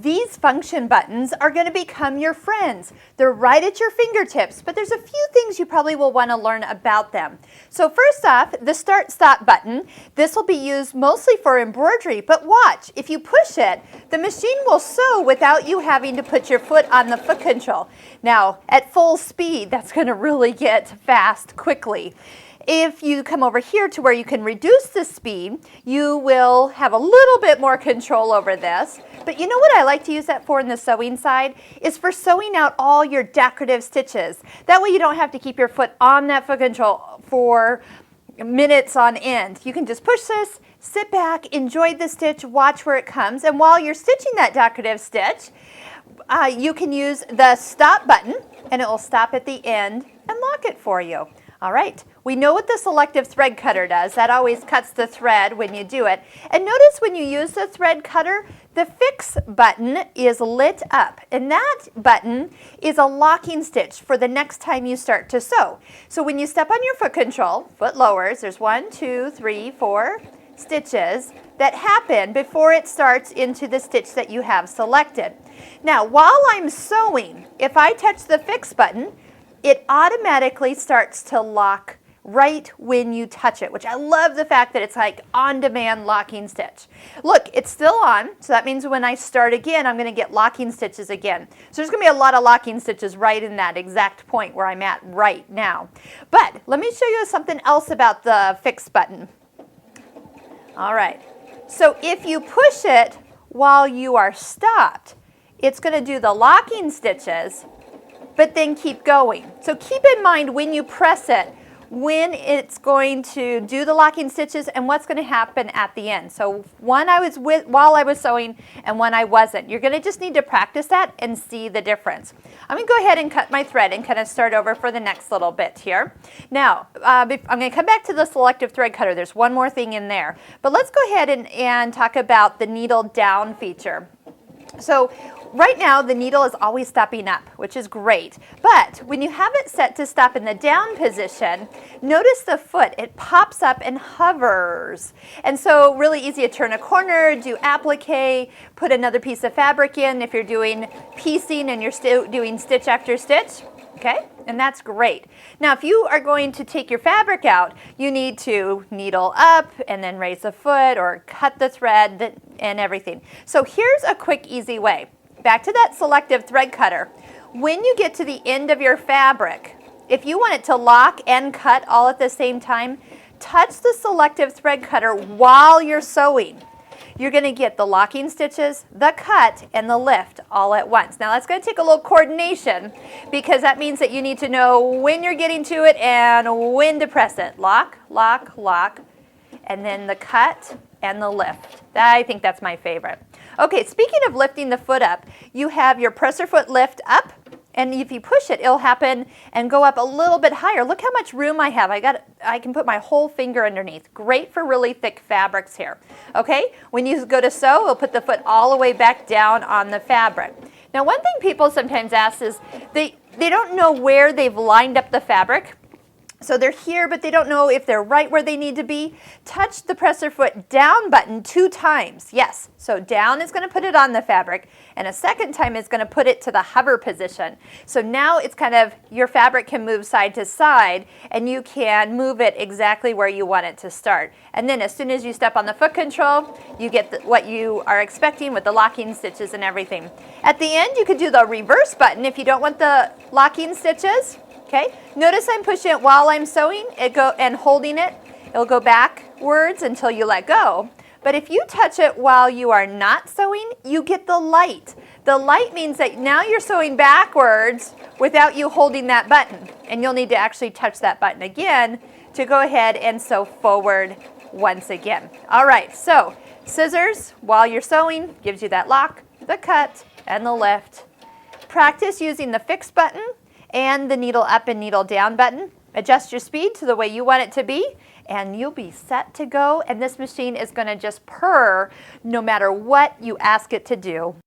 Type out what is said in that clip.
These function buttons are going to become your friends. They're right at your fingertips, but there's a few things you probably will want to learn about them. So first off, the start-stop button. This will be used mostly for embroidery, but watch, if you push it, the machine will sew without you having to put your foot on the foot control. Now, at full speed, that's going to really get fast quickly. If you come over here to where you can reduce the speed, you will have a little bit more control over this. But you know what I like to use that for in the sewing side? Is for sewing out all your decorative stitches. That way you don't have to keep your foot on that foot control for minutes on end. You can just push this, sit back, enjoy the stitch, watch where it comes. And while you're stitching that decorative stitch, you can use the stop button and it will stop at the end and lock it for you. All right, we know what the selective thread cutter does. That always cuts the thread when you do it. And notice when you use the thread cutter, the fix button is lit up. And that button is a locking stitch for the next time you start to sew. So when you step on your foot control, foot lowers, there's 1, 2, 3, 4 stitches that happen before it starts into the stitch that you have selected. Now, while I'm sewing, if I touch the fix button, it automatically starts to lock right when you touch it, which I love the fact that it's like on-demand locking stitch. Look, it's still on, so that means when I start again, I'm going to get locking stitches again. So there's going to be a lot of locking stitches right in that exact point where I'm at right now. But let me show you something else about the fix button. All right, so if you push it while you are stopped, it's going to do the locking stitches, but then keep going. So keep in mind when you press it, when it's going to do the locking stitches and what's going to happen at the end. So one I was with while I was sewing and one I wasn't. You're going to just need to practice that and see the difference. I'm going to go ahead and cut my thread and kind of start over for the next little bit here. Now, I'm going to come back to the selective thread cutter. There's one more thing in there. But let's go ahead and talk about the needle down feature. So right now the needle is always stopping up, which is great. But when you have it set to stop in the down position, notice the foot, it pops up and hovers. And so really easy to turn a corner, do applique, put another piece of fabric in if you're doing piecing and you're still doing stitch after stitch. Okay, and that's great. Now, if you are going to take your fabric out, you need to needle up and then raise the foot or cut the thread and everything. So here's a quick, easy way. Back to that selective thread cutter. When you get to the end of your fabric, if you want it to lock and cut all at the same time, touch the selective thread cutter while you're sewing. You're going to get the locking stitches, the cut, and the lift all at once. Now that's going to take a little coordination because that means that you need to know when you're getting to it and when to press it. Lock, lock, lock, and then the cut and the lift. I think that's my favorite. Okay, speaking of lifting the foot up, you have your presser foot lift up. And if you push it, it'll happen and go up a little bit higher. Look how much room I have. I can put my whole finger underneath. Great for really thick fabrics here. Okay, when you go to sew, we'll put the foot all the way back down on the fabric. Now, one thing people sometimes ask is they don't know where they've lined up the fabric. So they're here, but they don't know if they're right where they need to be. Touch the presser foot down button 2 times. Yes, so down is going to put it on the fabric, and a second time is going to put it to the hover position. So now it's kind of, your fabric can move side to side, and you can move it exactly where you want it to start. And then as soon as you step on the foot control, you get what you are expecting with the locking stitches and everything. At the end, you could do the reverse button if you don't want the locking stitches. Okay, notice I'm pushing it while I'm sewing and holding it. It'll go backwards until you let go. But if you touch it while you are not sewing, you get the light. The light means that now you're sewing backwards without you holding that button. And you'll need to actually touch that button again to go ahead and sew forward once again. All right, so scissors while you're sewing gives you that lock, the cut, and the lift. Practice using the fix button and the needle up and needle down button. Adjust your speed to the way you want it to be, and you'll be set to go. And this machine is going to just purr no matter what you ask it to do.